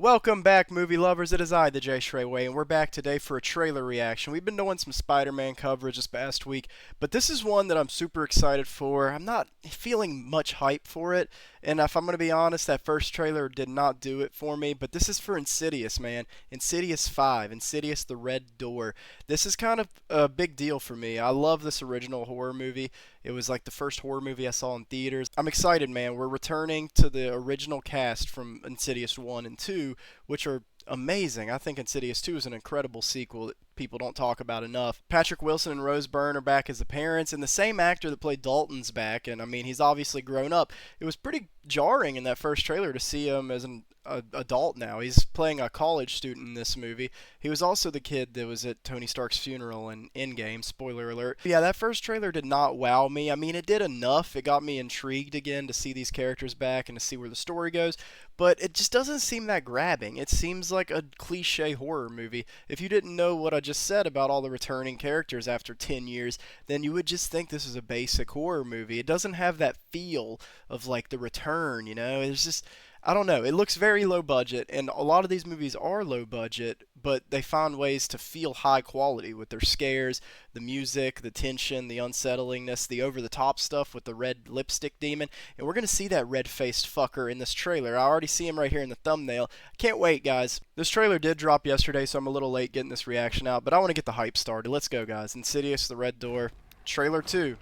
Welcome back, movie lovers. It is I, the Jay Shrayway, and we're back today for a trailer reaction. We've been doing some Spider-Man coverage this past week, but this is one that I'm super excited for. I'm not feeling much hype for it, and if I'm going to be honest, that first trailer did not do it for me, but this is for Insidious, man. Insidious 5, Insidious the Red Door. This is kind of a big deal for me. I love this original horror movie. It was like the first horror movie I saw in theaters. I'm excited, man. We're returning to the original cast from Insidious 1 and 2, which are amazing. I think Insidious 2 is an incredible sequel that people don't talk about enough. Patrick Wilson and Rose Byrne are back as the parents, and the same actor that played Dalton's back, and I mean, he's obviously grown up. It was pretty jarring in that first trailer to see him as an adult now. He's playing a college student in this movie. He was also the kid that was at Tony Stark's funeral in Endgame. Spoiler alert. Yeah, that first trailer did not wow me. I mean, it did enough. It got me intrigued again to see these characters back and to see where the story goes, but it just doesn't seem that grabbing. It seems like a cliche horror movie. If you didn't know what I just said about all the returning characters after 10 years, then you would just think this is a basic horror movie. It doesn't have that feel of like the return, you know? It's just, I don't know. It looks very low budget, and a lot of these movies are low budget, but they find ways to feel high quality with their scares, the music, the tension, the unsettlingness, the over the top stuff with the red lipstick demon. And we're going to see that red faced fucker in this trailer. I already see him right here in the thumbnail. Can't wait, guys. This trailer did drop yesterday, so I'm a little late getting this reaction out, but I want to get the hype started. Let's go, guys. Insidious the Red Door, trailer 2.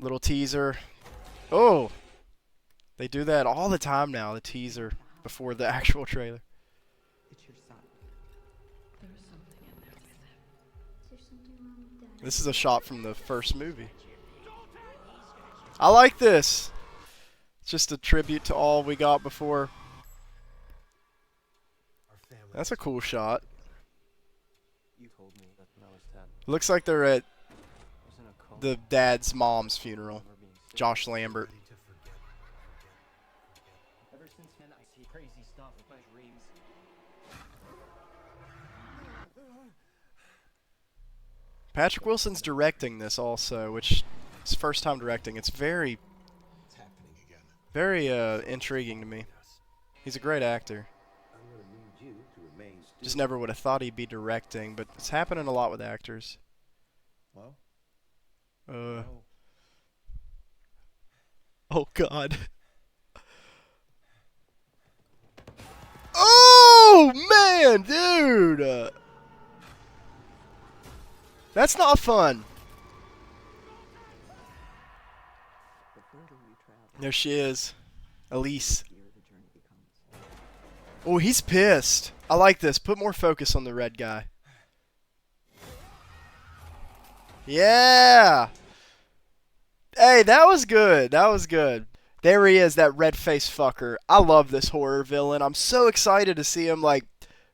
Little teaser. Oh! They do that all the time now, the teaser before the actual trailer. It's your son. There was something in there with him. Is there something wrong with Dad? This is a shot from the first movie. I like this. It's just a tribute to all we got before. That's a cool shot. You told me that when I was 10, Looks like they're at I was in a coma. the dad's mom's funeral. I remember being sick. Josh Lambert. Ever since then, I see crazy stuff in my dreams. Patrick Wilson's directing this also, which is his first time directing. It's very, It's happening again. very intriguing to me. He's a great actor. I'm gonna need you to remain still. Just never would have thought he'd be directing, but it's happening a lot with actors. Well, Uh, no. oh God. Oh man, dude! That's not fun. The further we travel, There she is, Elise. the riskier the journey becomes. Oh, he's pissed. I like this. Put more focus on the red guy. Yeah! Hey, that was good. That was good. There he is, that red-faced fucker. I love this horror villain. I'm so excited to see him, like,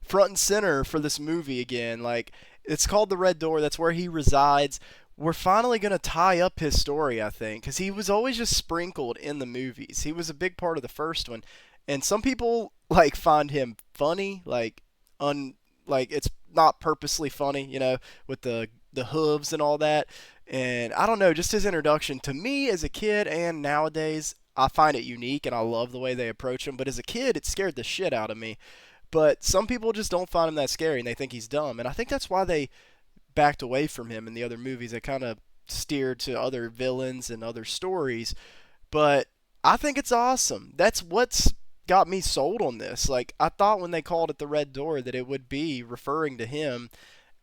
front and center for this movie again. Like, it's called The Red Door. That's where he resides. We're finally going to tie up his story, I think, because he was always just sprinkled in the movies. He was a big part of the first one. And some people, like, find him funny, like, like it's not purposely funny, you know, with the hooves and all that. And I don't know, just his introduction to me as a kid and nowadays, I find it unique and I love the way they approach him. But as a kid, it scared the shit out of me. But some people just don't find him that scary and they think he's dumb. And I think that's why they backed away from him in the other movies. They kind of steered to other villains and other stories. But I think it's awesome. That's what's got me sold on this. Like, I thought when they called it the Red Door that it would be referring to him,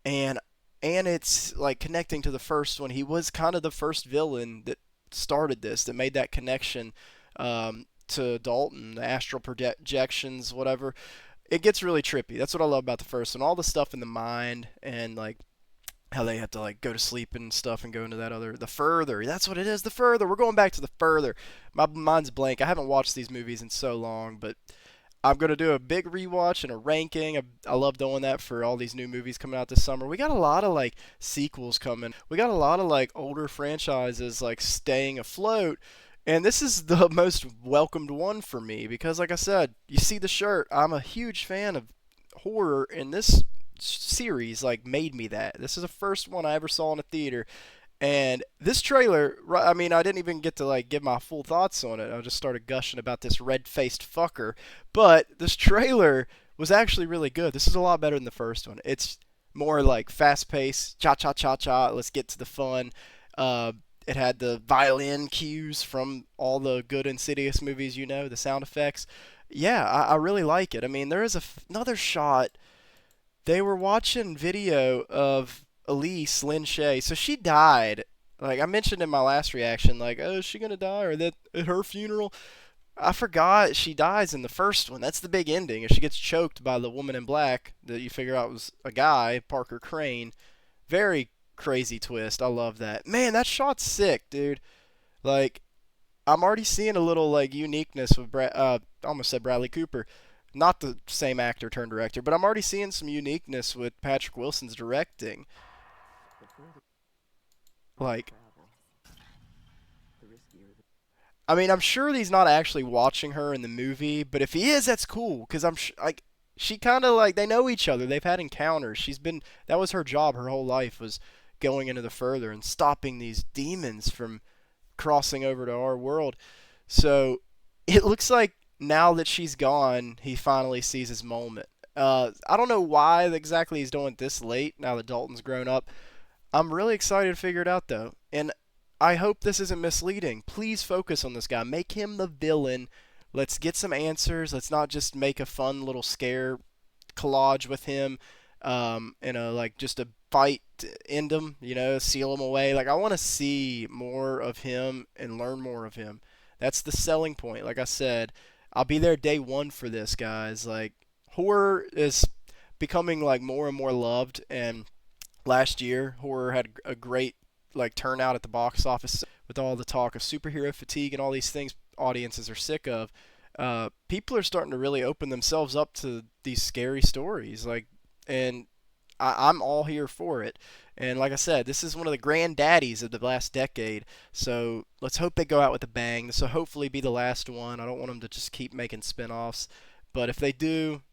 and it's like connecting to the first one. He was kind of the first villain that started this, that made that connection to Dalton, the astral projections, whatever. It gets really trippy. That's what I love about the first one. All the stuff in the mind and like how they have to like go to sleep and stuff and go into that other, the further. That's what it is, the further. We're going back to the further. My mind's blank. I haven't watched these movies in so long, but I'm going to do a big rewatch and a ranking. I love doing that for all these new movies coming out this summer. We got a lot of like sequels coming. We got a lot of like older franchises like staying afloat. And this is the most welcomed one for me because, like I said, you see the shirt. I'm a huge fan of horror, and this series like made me that. This is the first one I ever saw in a theater, And this trailer, I mean, I didn't even get to like give my full thoughts on it. I just started gushing about this red-faced fucker. But this trailer was actually really good. This is a lot better than the first one. It's more like fast-paced, cha cha cha cha. Let's get to the fun. Uh, it had the violin cues from all the good Insidious movies, the sound effects. Yeah, I really like it. I mean, there is another shot. They were watching video of Elise Lynn Shay. So she died. Like I mentioned in my last reaction, like, oh, is she gonna die or that at her funeral? I forgot she dies in the first one. That's the big ending. If she gets choked by the woman in black that you figure out was a guy, Parker Crane. Very crazy twist. I love that. Man, that shot's sick, dude. Like I'm already seeing a little like uniqueness with I almost said Bradley Cooper, not the same actor turned director, but I'm already seeing some uniqueness with Patrick Wilson's directing. The further Like, travel, the riskier the I mean, I'm sure he's not actually watching her in the movie, but if he is, that's cool because like she kind of like they know each other. They've had encounters. That was her job. Her whole life was going into the further and stopping these demons from crossing over to our world. So it looks like now that she's gone, he finally sees his moment. I don't know why exactly he's doing it this late now that Dalton's grown up. I'm really excited to figure it out though, and I hope this isn't misleading. Please focus on this guy. Make him the villain. Let's get some answers. Let's not just make a fun little scare collage with him, and a like just a fight to end him. Seal him away. Like I want to see more of him and learn more of him. That's the selling point. Like I said, I'll be there day one for this, guys. Like horror is becoming like more and more loved, and last year horror had a great like turnout at the box office with all the talk of superhero fatigue and all these things audiences are sick of. People are starting to really open themselves up to these scary stories, like, and I'm all here for it. And like I said, this is one of the granddaddies of the last decade. So let's hope they go out with a bang. This will hopefully be the last one. I don't want them to just keep making spin-offs. But if they do,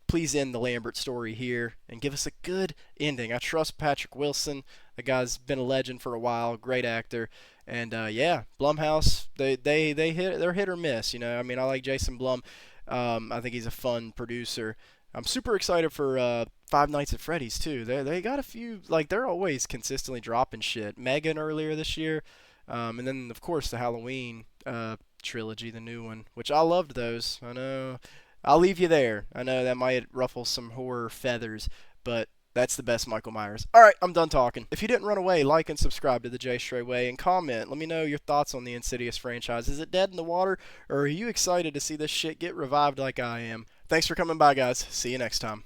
please end the Lambert story here and give us a good ending. I trust Patrick Wilson. The guy's been a legend for a while. Great actor. And yeah, Blumhouse, they're hit or miss. I mean, I like Jason Blum. I think he's a fun producer. I'm super excited for Five Nights at Freddy's too. They got a few, like they're always consistently dropping shit. Megan earlier this year, and then of course the Halloween trilogy, the new one, which I loved those. I know I'll leave you there. I know that might ruffle some horror feathers, but that's the best Michael Myers. All right, I'm done talking. If you didn't run away, like and subscribe to the Jay Stray Way and comment. Let me know your thoughts on the Insidious franchise. Is it dead in the water, or are you excited to see this shit get revived like I am? Thanks for coming by, guys. See you next time.